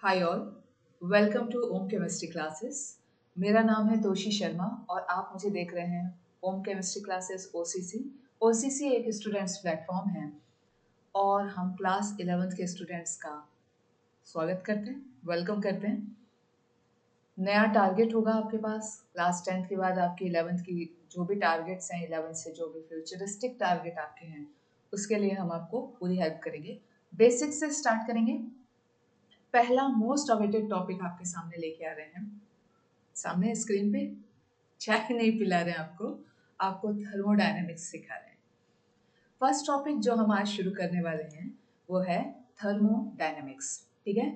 Hi all, welcome to Om chemistry classes. मेरा नाम है तोशी शर्मा और आप मुझे देख रहे हैं ओम केमिस्ट्री क्लासेस ओसीसी। ओसीसी एक स्टूडेंट्स प्लेटफॉर्म है और हम क्लास 11th के स्टूडेंट्स का स्वागत करते हैं, वेलकम करते हैं। नया टारगेट होगा आपके पास। क्लास 10th के बाद आपकी 11th की जो भी टारगेट्स हैं, 11th से जो भी फ्यूचरिस्टिक टारगेट आपके हैं, उसके लिए हम आपको पूरी हेल्प करेंगे। बेसिक से स्टार्ट करेंगे। पहला मोस्ट अवेटेड टॉपिक आपके सामने लेके आ रहे हैं। सामने स्क्रीन पे चाय नहीं पिला रहे हैं आपको थर्मोडायनेमिक्स सिखा रहे हैं। फर्स्ट टॉपिक जो हम आज शुरू करने वाले हैं वो है थर्मोडायनेमिक्स। ठीक है,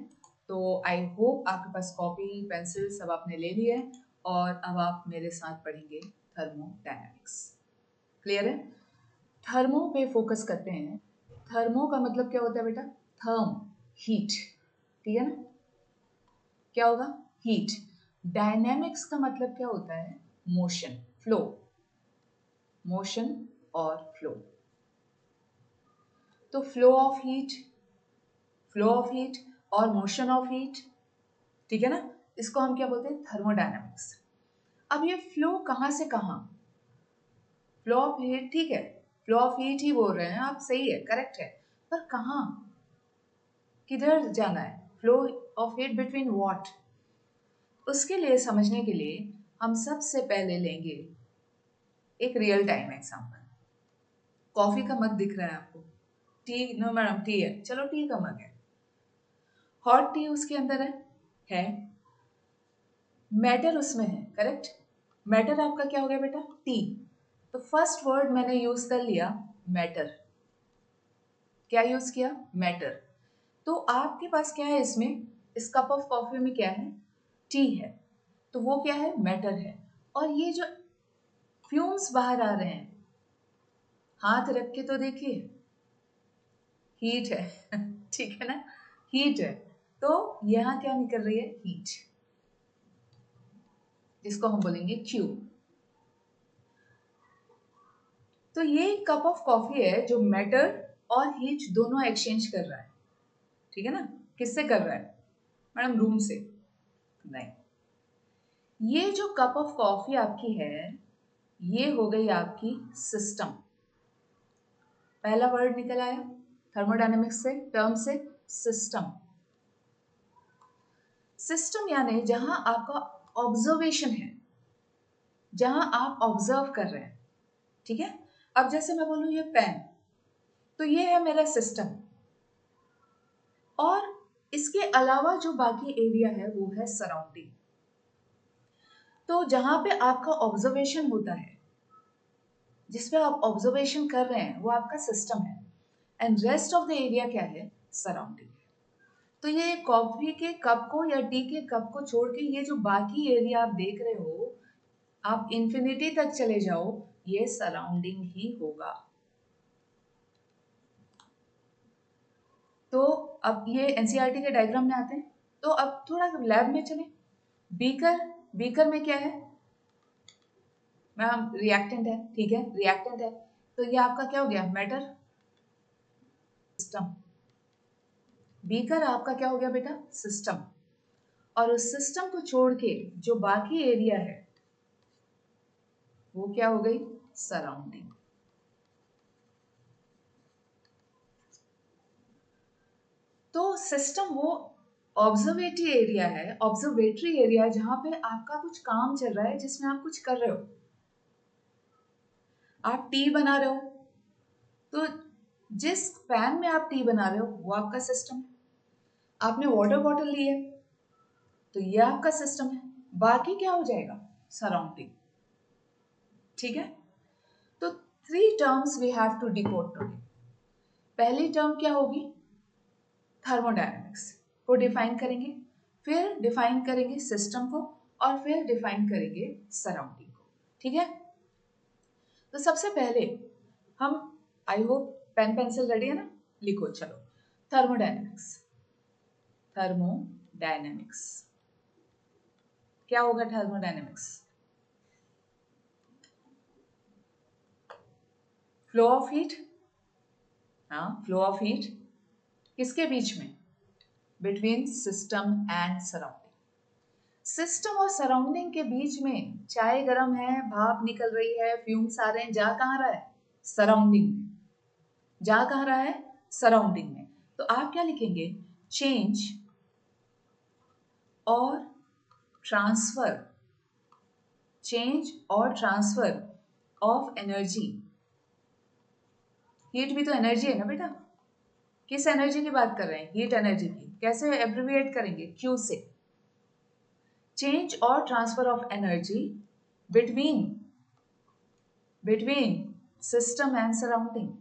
तो आई होप आपके पास कॉपी पेंसिल सब आपने ले लिए है और अब आप मेरे साथ पढ़ेंगे थर्मोडायनेमिक्स। क्लियर है? थर्मो पे फोकस करते हैं। थर्मो का मतलब क्या होता है बेटा? Therm, heat. ठीक है ना? क्या होगा? हीट। डायनेमिक्स का मतलब क्या होता है? Motion, flow. मोशन और फ्लो। तो flow of heat, flow of heat और मोशन ऑफ हीट, ठीक है ना? इसको हम क्या बोलते हैं? थर्मोडायनेमिक्स। अब ये फ्लो कहां से कहां? फ्लो ऑफ हीट, ठीक है, फ्लो ऑफ हीट ही बोल रहे हैं आप, सही है, करेक्ट है, पर कहां, किधर जाना है? Flow of heat between what? उसके लिए समझने के लिए हम सबसे पहले लेंगे एक रियल टाइम एग्जांपल। कॉफी का मग दिख रहा है आपको? टी, नो मैडम टी है, चलो टी का मग है। हॉट टी उसके अंदर है मैटर उसमें है, करेक्ट? मैटर आपका क्या हो गया बेटा? टी। तो फर्स्ट वर्ड मैंने यूज कर लिया मैटर। क्या यूज किया? मैटर। तो आपके पास क्या है इसमें? इस कप ऑफ कॉफी में क्या है? टी है, तो वो क्या है? मैटर है। और ये जो फ्यूम्स बाहर आ रहे हैं, हाथ रख के तो देखिए, हीट है ठीक है ना? हीट है। तो यहां क्या निकल रही है? हीट, जिसको हम बोलेंगे क्यू। तो ये कप ऑफ कॉफी है जो मैटर और हीट दोनों एक्सचेंज कर रहा है। ठीक है ना? किससे कर रहा है मैडम? रूम से नहीं। ये जो कप ऑफ कॉफी आपकी है, ये हो गई आपकी सिस्टम। पहला वर्ड निकल आया थर्मोडायनेमिक्स से, टर्म से, सिस्टम। सिस्टम यानी जहां आपका ऑब्जर्वेशन है, जहां आप ऑब्जर्व कर रहे हैं। ठीक है? अब जैसे मैं बोलूं ये पेन, तो ये है मेरा सिस्टम। और इसके अलावा जो बाकी एरिया है वो है सराउंडिंग। तो जहां पे आपका ऑब्जर्वेशन होता है, जिसपे आप ऑब्जर्वेशन कर रहे हैं, वो आपका सिस्टम है। And rest of the area क्या है? सराउंडिंग। तो ये कॉफी के कप को या टी के कप को छोड़ के ये जो बाकी एरिया आप देख रहे हो, आप इंफिनिटी तक चले जाओ, ये सराउंडिंग ही होगा। तो अब ये एनसीईआरटी के डायग्राम में आते हैं। तो अब थोड़ा लैब में चलें। बीकर, बीकर में क्या है मैम? रिएक्टेंट है, ठीक है, रिएक्टेंट है। तो ये आपका क्या हो गया? Matter, system. बीकर आपका क्या हो गया बेटा? सिस्टम। और उस सिस्टम को छोड़ के जो बाकी एरिया है वो क्या हो गई? सराउंडिंग। तो सिस्टम वो ऑब्जर्वेटरी एरिया है, ऑब्जर्वेटरी एरिया जहां पे आपका कुछ काम चल रहा है, जिसमें आप कुछ कर रहे हो। आप टी बना रहे हो, तो जिस पैन में आप टी बना रहे हो वो आपका सिस्टम है। आपने वाटर बॉटल ली है, तो ये आपका सिस्टम है। बाकी क्या हो जाएगा? सराउंडिंग। ठीक है? तो 3 terms we have to decode today. पहली टर्म क्या होगी? थर्मोडायनेमिक्स को डिफाइन करेंगे, फिर डिफाइन करेंगे सिस्टम को, और फिर डिफाइन करेंगे सराउंडिंग को। ठीक है? तो सबसे पहले हम, I hope pen pencil ready है ना? लिखो चलो। थर्मोडायनेमिक्स, थर्मोडायनेमिक्स क्या होगा? Thermodynamics flow of heat. हाँ, फ्लो ऑफ हीट किसके बीच में? Between system and surrounding. System और सराउंडिंग के बीच में चाय गर्म है, भाप निकल रही है, फ्यूम्स आ रहे हैं, जा कहाँ रहा है? सराउंडिंग में। जा कहाँ रहा है? सराउंडिंग में। तो आप क्या लिखेंगे? चेंज और ट्रांसफर, चेंज और ट्रांसफर ऑफ एनर्जी। हीट भी तो एनर्जी है ना बेटा? किस एनर्जी की बात कर रहे हैं? हीट एनर्जी की। कैसे एब्रिविएट करेंगे? क्यू से। चेंज और transfer of energy between system and surrounding.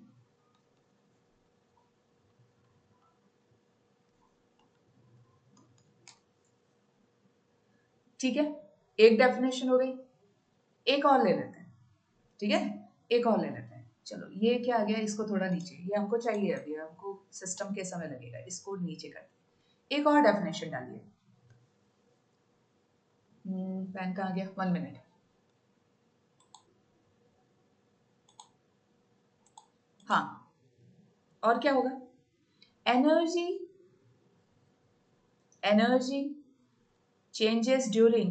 ठीक है, एक डेफिनेशन हो गई। एक और ले लेते हैं, ठीक है? एक और ले लेते हैं। चलो, ये क्या आ गया? इसको थोड़ा नीचे, ये हमको चाहिए अभी, हमको सिस्टम के समय लगेगा, इसको नीचे करते हैं। एक और डेफिनेशन डालिए। पेन कहाँ गया? 1 मिनट। हाँ, और क्या होगा? Energy changes during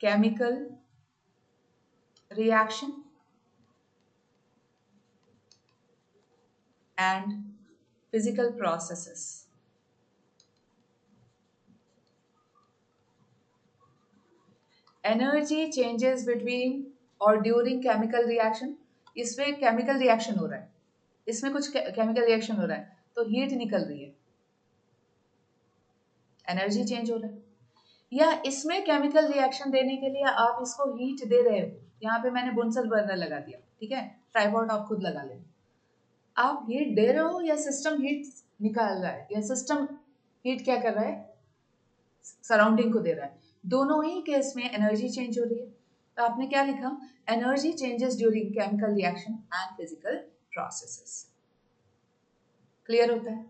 chemical reaction and physical processes. Energy changes between और ड्यूरिंग केमिकल रिएक्शन। इसमें केमिकल रिएक्शन हो रहा है, इसमें कुछ केमिकल रिएक्शन हो रहा है, तो हीट निकल रही है, एनर्जी चेंज हो रहा है। या इसमें केमिकल रिएक्शन देने के लिए आप इसको हीट दे रहे हो, यहाँ पे मैंने बुनसल बर्नर लगा दिया, ठीक है? ट्राइपॉड आप खुद लगा लेना। आप हीट दे रहे हो या सिस्टम हीट निकाल रहा है, या सिस्टम हीट क्या कर रहा है? सराउंडिंग को दे रहा है। दोनों ही केस में एनर्जी चेंज हो रही है। तो आपने क्या लिखा? Energy changes during chemical reaction and physical processes. Clear होता है?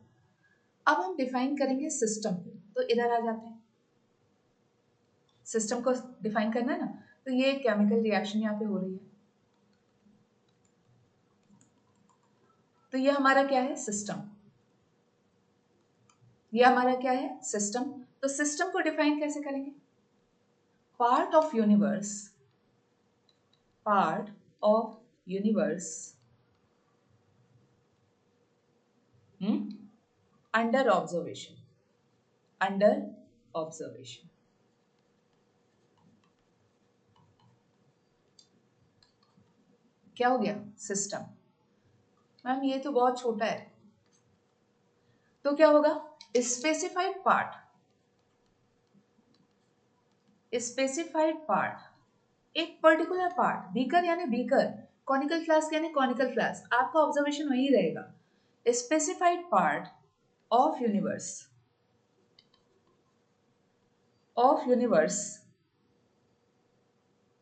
अब हम डिफाइन करेंगे सिस्टम को, तो इधर आ जाते हैं। सिस्टम को डिफाइन करना है ना, तो ये केमिकल रिएक्शन यहाँ पे हो रही है, तो ये हमारा क्या है? सिस्टम। ये हमारा क्या है? सिस्टम। तो सिस्टम को डिफाइन कैसे करेंगे? Part of universe under observation. क्या हो गया? सिस्टम। मैम ये तो बहुत छोटा है, तो क्या होगा? स्पेसिफाइड पार्ट, एक पर्टिकुलर पार्ट। बीकर यानी बीकर, कॉनिकल फ्लास्क यानी कॉनिकल फ्लास्क, आपका ऑब्जर्वेशन वही रहेगा। Specified part of universe,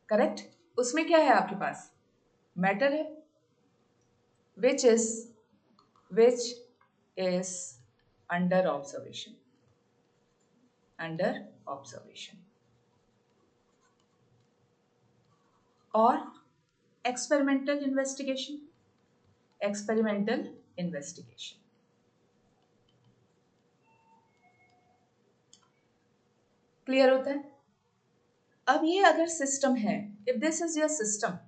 correct? उसमें क्या है आपके पास? मैटर है, which is under observation, और एक्सपेरिमेंटल इन्वेस्टिगेशन। क्लियर होता है? अब ये अगर सिस्टम है, if this is your system,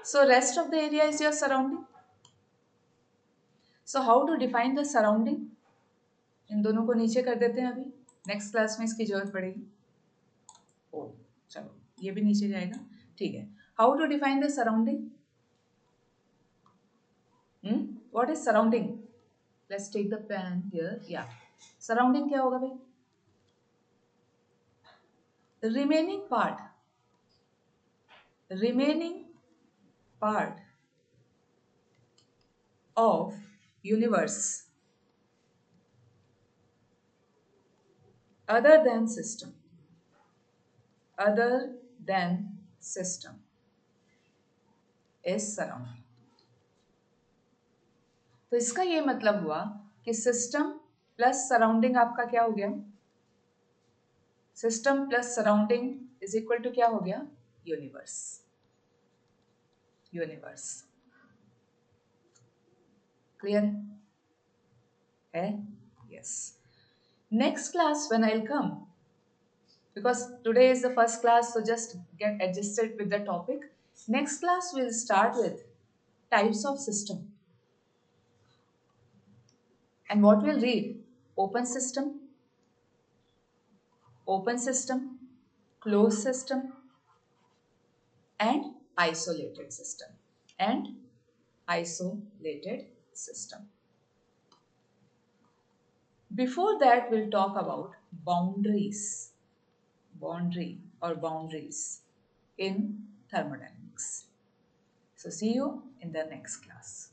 so rest of the area is your surrounding. So how to define the surrounding? इन दोनों को नीचे कर देते हैं, अभी नेक्स्ट क्लास में इसकी जरूरत पड़ेगी। ओ चलो, ये भी नीचे जाएगा, ठीक है। How to define the surrounding? What is surrounding? Let's take the pen here. या सराउंडिंग क्या होगा भाई? Remaining part of universe other than system is surrounding. तो इसका ये मतलब हुआ कि सिस्टम प्लस सराउंडिंग आपका क्या हो गया? System plus surrounding is equal to क्या हो गया? यूनिवर्स। Clear है? Yes. Next class when I'll come, because today is the first class, so just get adjusted with the topic. Next class we'll start with types of system. And what we'll read? Open system, closed system, and isolated system. And isolated system. Before that, we'll talk about boundaries, boundaries in thermodynamics. So see you in the next class.